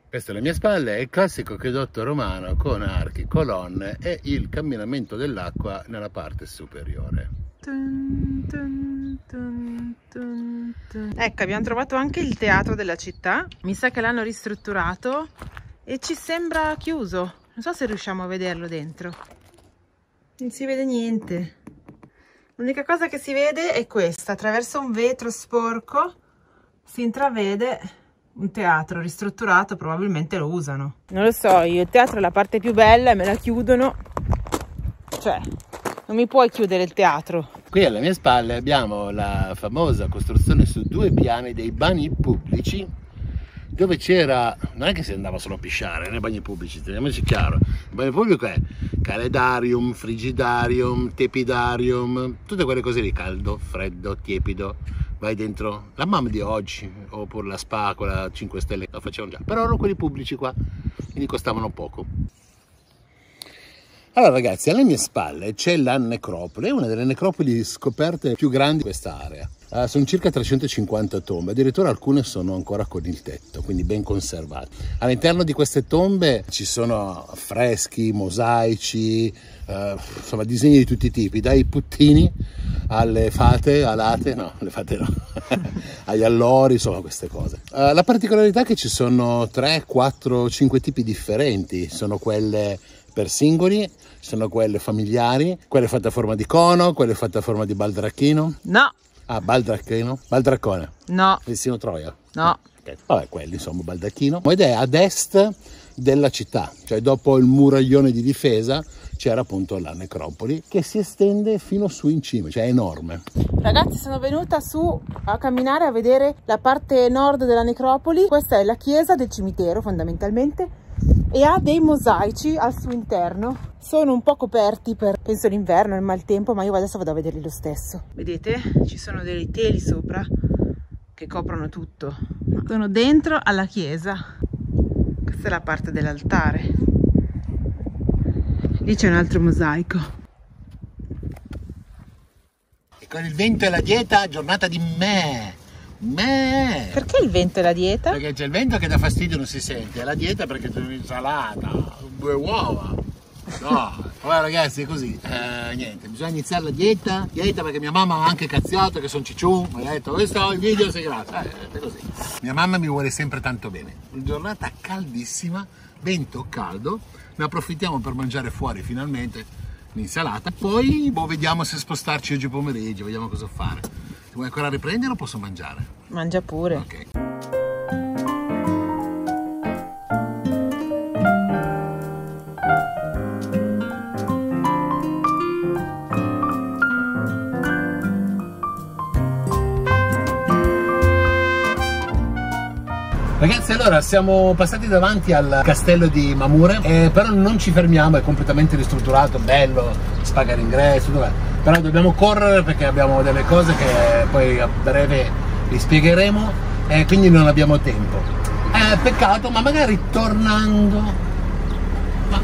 S1: Questo alle mie spalle è il classico acquedotto romano con archi, colonne e il camminamento dell'acqua nella parte superiore.
S2: Ecco, abbiamo trovato anche il teatro della città. Mi sa che l'hanno ristrutturato e ci sembra chiuso. Non so se riusciamo a vederlo dentro. Non si vede niente. L'unica cosa che si vede è questa. Attraverso un vetro sporco si intravede un teatro ristrutturato. Probabilmente lo usano. Non lo so, io il teatro è la parte più bella e me la chiudono. Cioè, non mi puoi chiudere il teatro.
S1: Qui alle mie spalle abbiamo la famosa costruzione su 2 piani dei bagni pubblici, dove c'era, non è che si andava solo a pisciare nei bagni pubblici, teniamoci chiaro. Il bagno pubblico è caledarium, frigidarium, tepidarium, tutte quelle cose lì, caldo, freddo, tiepido, vai dentro. La mamma di oggi, oppure la spa con la 5 stelle, lo facevano già, però erano quelli pubblici qua, quindi costavano poco. Allora ragazzi, alle mie spalle c'è la necropoli, è una delle necropoli scoperte più grandi di quest'area. Sono circa 350 tombe, addirittura alcune sono ancora con il tetto, quindi ben conservate. All'interno di queste tombe ci sono affreschi, mosaici, insomma disegni di tutti i tipi, dai puttini alle fate, alate, no, le fate no, agli allori, insomma queste cose. La particolarità è che ci sono 3, 4, 5 tipi differenti, sono quelle per singoli, sono quelle familiari, quelle fatte a forma di cono, quelle fatte a forma di baldracchino.
S2: No.
S1: Ah, baldracchino? Baldraccone?
S2: No.
S1: Vestino Troia?
S2: No.
S1: Okay. Vabbè, quelli insomma, baldacchino. Ed è ad est della città, cioè dopo il muraglione di difesa c'era appunto la necropoli che si estende fino su in cima, cioè è enorme.
S2: Ragazzi, sono venuta su a camminare a vedere la parte nord della necropoli. Questa è la chiesa del cimitero fondamentalmente e ha dei mosaici al suo interno. Sono un po' coperti per, penso, l'inverno e il maltempo, ma io adesso vado a vederli lo stesso. Vedete? Ci sono dei teli sopra che coprono tutto. Sono dentro alla chiesa. Questa è la parte dell'altare. Lì c'è un altro mosaico.
S1: E con il vento e la dieta, giornata di me.
S2: Perché il vento e la dieta?
S1: Perché c'è il vento che dà fastidio, non si sente, e la dieta perché c'è un'insalata, 2 uova. No, allora ragazzi è così, niente, bisogna iniziare la dieta perché mia mamma ha anche cazziato che sono cicciù, mi ha detto questo il video sei grasso, è così. Mia mamma mi vuole sempre tanto bene, giornata caldissima, vento caldo, ne approfittiamo per mangiare fuori finalmente l'insalata, poi vediamo se spostarci oggi pomeriggio, vediamo cosa fare. Ti vuoi ancora riprendere o posso mangiare?
S2: Mangia pure.
S1: Ok. Ragazzi, allora siamo passati davanti al castello di Mamure, però non ci fermiamo, è completamente ristrutturato, bello, si paga l'ingresso, però dobbiamo correre perché abbiamo delle cose che poi a breve vi spiegheremo e quindi non abbiamo tempo. Peccato, ma magari tornando, ma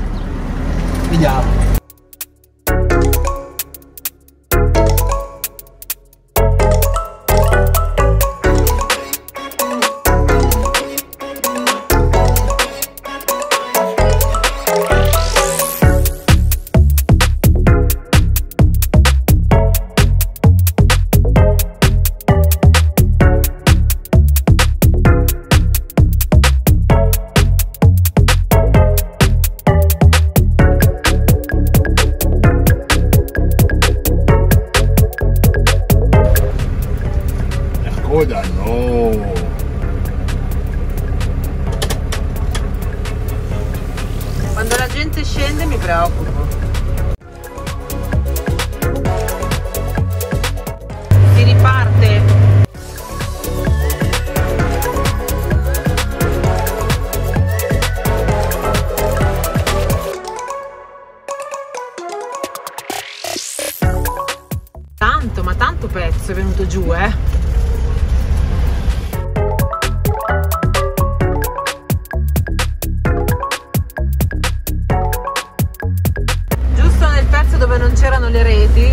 S1: vediamo. No!
S2: Quando la gente scende mi preoccupo. Si riparte. Tanto, ma tanto pezzo è venuto giù, dove non c'erano le reti.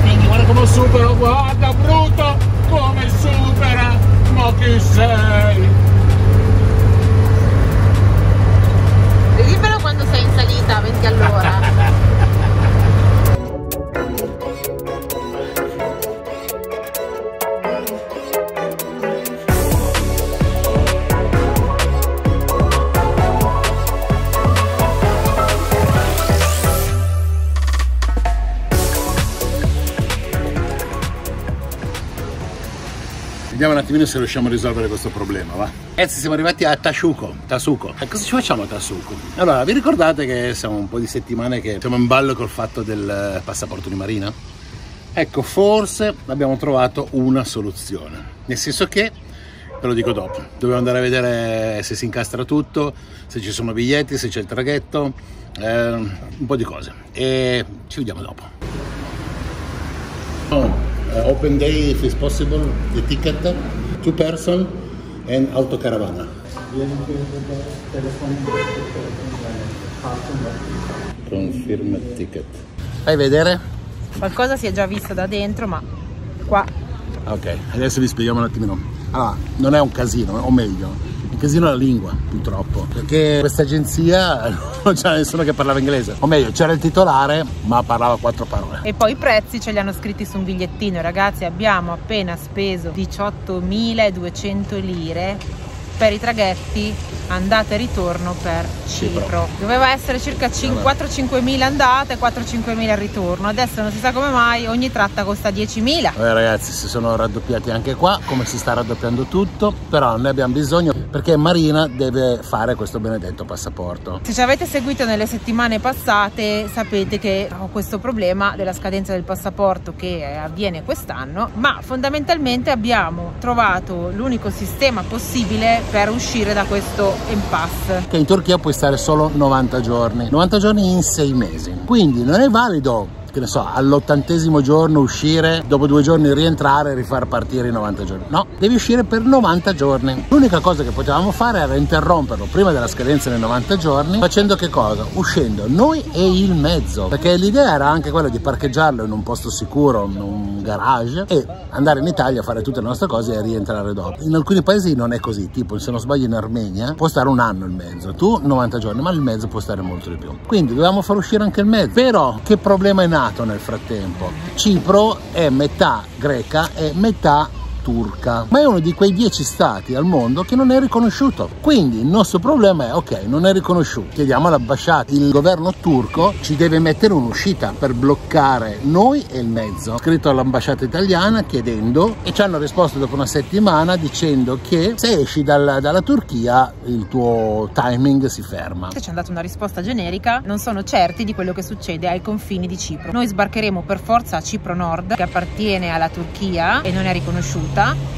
S1: Quindi guarda come supero, guarda brutto come supera, ma chi sei?
S2: Dimmelo quando sei in salita a 20 all'ora.
S1: Vediamo un attimino se riusciamo a risolvere questo problema, va? Ragazzi, siamo arrivati a Tasuco. E cosa ci facciamo a Tasuco? Allora, vi ricordate che siamo un po' di settimane che siamo in ballo col fatto del passaporto di Marina? Ecco, forse abbiamo trovato una soluzione. Nel senso che, ve lo dico dopo, dobbiamo andare a vedere se si incastra tutto, se ci sono biglietti, se c'è il traghetto, un po' di cose. E ci vediamo dopo. Open day if it's possible, the ticket, 2 person and autocaravana. Confirm ticket. Fai vedere?
S2: Qualcosa si è già visto da dentro, ma qua.
S1: Ok, adesso vi spieghiamo un attimino. Allora, non è un casino, o meglio, un casino è la lingua, purtroppo, perché questa agenzia non c'era nessuno che parlava inglese, o meglio, c'era il titolare, ma parlava 4 parole.
S2: E poi i prezzi ce li hanno scritti su un bigliettino. Ragazzi, abbiamo appena speso 18.200 lire per i traghetti andata e ritorno per Cipro. Doveva essere circa 4-5.000 andata e 4-5.000 al ritorno. Adesso non si sa come mai ogni tratta costa 10.000.
S1: Ragazzi, si sono raddoppiati anche qua, come si sta raddoppiando tutto, però ne abbiamo bisogno perché Marina deve fare questo benedetto passaporto.
S2: Se ci avete seguito nelle settimane passate sapete che ho questo problema della scadenza del passaporto che avviene quest'anno, ma fondamentalmente abbiamo trovato l'unico sistema possibile per uscire da questo impasse.
S1: Che in Turchia puoi stare solo 90 giorni in 6 mesi, quindi non è valido che ne so, all'80° giorno uscire, dopo 2 giorni rientrare e rifar partire i 90 giorni. No, devi uscire per 90 giorni. L'unica cosa che potevamo fare era interromperlo prima della scadenza dei 90 giorni, facendo che cosa? Uscendo noi e il mezzo, perché l'idea era anche quella di parcheggiarlo in un posto sicuro, in un garage, e andare in Italia a fare tutte le nostre cose e rientrare dopo. In alcuni paesi non è così, tipo se non sbaglio in Armenia può stare 1 anno il mezzo, tu 90 giorni, ma il mezzo può stare molto di più. Quindi dovevamo far uscire anche il mezzo. Però che problema è nato nel frattempo? Cipro è metà greca e metà turca, ma è uno di quei 10 stati al mondo che non è riconosciuto. Quindi il nostro problema è: ok, non è riconosciuto, chiediamo all'ambasciata. Il governo turco ci deve mettere un'uscita per bloccare noi e il mezzo. Ho scritto all'ambasciata italiana chiedendo, e ci hanno risposto dopo 1 settimana dicendo che se esci dalla Turchia il tuo timing si ferma.
S2: Ci hanno dato una risposta generica: non sono certi di quello che succede ai confini di Cipro. Noi sbarcheremo per forza a Cipro Nord, che appartiene alla Turchia e non è riconosciuta.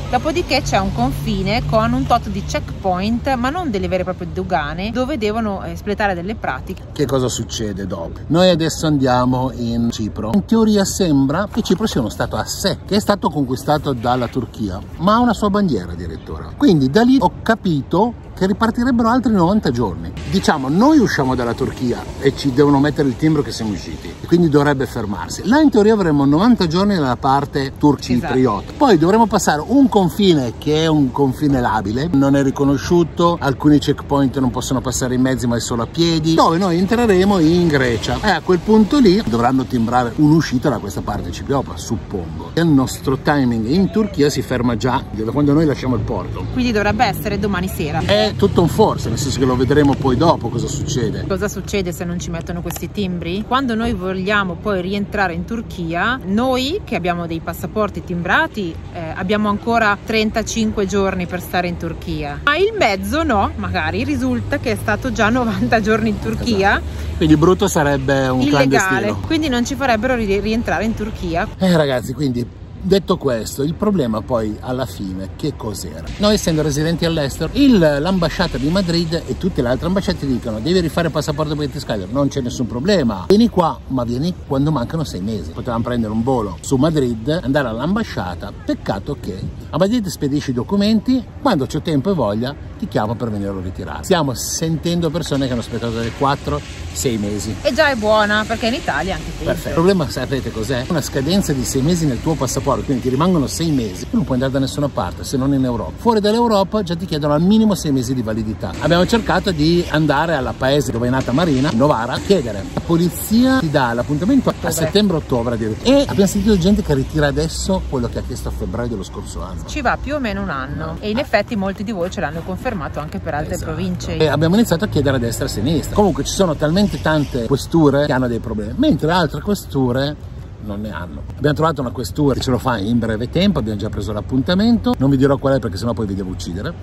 S2: Dopodiché c'è un confine con un tot di checkpoint, ma non delle vere e proprie dogane, dove devono espletare delle pratiche.
S1: Che cosa succede dopo? Noi adesso andiamo in Cipro. In teoria sembra che Cipro sia uno stato a sé, che è stato conquistato dalla Turchia, ma ha una sua bandiera addirittura. Quindi da lì ho capito che ripartirebbero altri 90 giorni. Diciamo, noi usciamo dalla Turchia e ci devono mettere il timbro che siamo usciti, quindi dovrebbe fermarsi. Là in teoria avremo 90 giorni dalla parte turco-cipriota. Esatto. Poi dovremo passare un confine che è un confine labile, non è riconosciuto, alcuni checkpoint non possono passare in mezzi ma è solo a piedi, dove noi entreremo in Grecia e a quel punto lì dovranno timbrare un'uscita da questa parte cipriota, suppongo. Il nostro timing in Turchia si ferma già da quando noi lasciamo il porto.
S2: Quindi dovrebbe essere domani sera.
S1: È tutto un forse, nel senso che lo vedremo poi dopo cosa succede.
S2: Cosa succede se non ci mettono questi timbri? Quando noi vogliamo poi rientrare in Turchia, noi che abbiamo dei passaporti timbrati abbiamo ancora 35 giorni per stare in Turchia, ma il mezzo no, magari risulta che è stato già 90 giorni in Turchia.
S1: Esatto. Quindi brutto sarebbe un
S2: illegale,
S1: clandestino.
S2: Quindi non ci farebbero rientrare in Turchia.
S1: Ragazzi, quindi detto questo, il problema poi alla fine che cos'era? Noi essendo residenti all'estero, l'ambasciata di Madrid e tutte le altre ambasciate dicono: devi rifare il passaporto per Skyler, non c'è nessun problema, vieni qua, ma vieni quando mancano 6 mesi. Potevamo prendere un volo su Madrid, andare all'ambasciata, peccato che a Madrid spedisci i documenti, quando c'ho tempo e voglia ti chiamo per venirlo a ritirare. Stiamo sentendo persone che hanno aspettato dai 4-6 mesi.
S2: E già è buona, perché in Italia anche qui.
S1: Perfetto. Il problema sapete cos'è? Una scadenza di 6 mesi nel tuo passaporto, quindi ti rimangono 6 mesi, tu non puoi andare da nessuna parte se non in Europa. Fuori dall'Europa già ti chiedono al minimo 6 mesi di validità. Abbiamo cercato di andare alla paese dove è nata Marina, Novara, a chiedere. La polizia ti dà l'appuntamento a settembre-ottobre e abbiamo sentito gente che ritira adesso quello che ha chiesto a febbraio dello scorso anno.
S2: Ci va più o meno 1 anno e in effetti molti di voi ce l'hanno confermato anche per altre province.
S1: E abbiamo iniziato a chiedere a destra e a sinistra. Comunque ci sono talmente tante questure che hanno dei problemi, mentre altre questure non ne hanno. Abbiamo trovato una questura che ce lo fa in breve tempo, abbiamo già preso l'appuntamento, non vi dirò qual è perché sennò poi vi devo uccidere.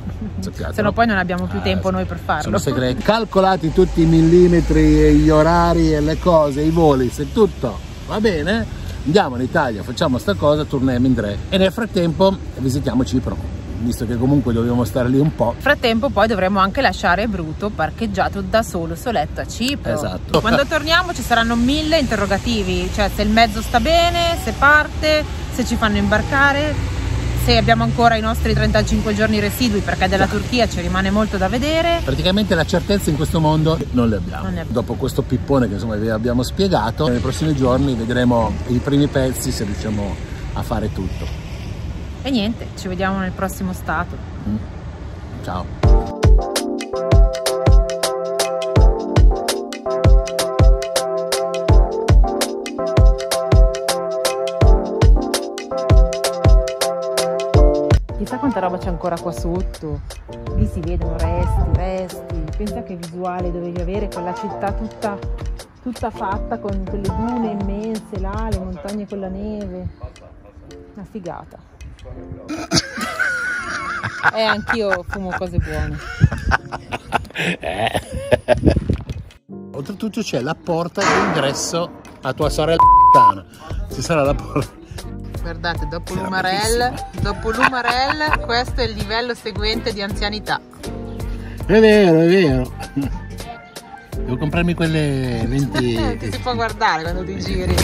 S2: Se no poi non abbiamo più tempo noi per farlo.
S1: Sono segreti. Calcolati tutti i millimetri, gli orari e le cose, i voli, se tutto va bene, andiamo in Italia, facciamo sta cosa, torniamo in Dre e nel frattempo visitiamo Cipro, visto che comunque dobbiamo stare lì un po'.
S2: Nel frattempo poi dovremo anche lasciare Bruto parcheggiato da solo soletto a Cipro.
S1: Esatto.
S2: Quando torniamo ci saranno 1000 interrogativi, cioè se il mezzo sta bene, se parte, se ci fanno imbarcare, se abbiamo ancora i nostri 35 giorni residui, perché della Turchia ci rimane molto da vedere.
S1: Praticamente la certezza in questo mondo non le abbiamo. Dopo questo pippone che insomma vi abbiamo spiegato, nei prossimi giorni vedremo i primi pezzi se riusciamo a fare tutto.
S2: E niente, ci vediamo nel prossimo stato.
S1: Ciao.
S2: Chissà quanta roba c'è ancora qua sotto. Lì si vedono resti. Pensa che visuale dovevi avere quella città tutta fatta con quelle dune immense là, le montagne con la neve. Una figata. Anch'io fumo cose buone.
S1: Oltretutto c'è la porta d'ingresso a tua sorella. Ci sarà la porta.
S2: Guardate, dopo l'Umarell, questo è il livello seguente di anzianità.
S1: È vero. Devo comprarmi quelle lenti
S2: Ti si può guardare quando ti giri.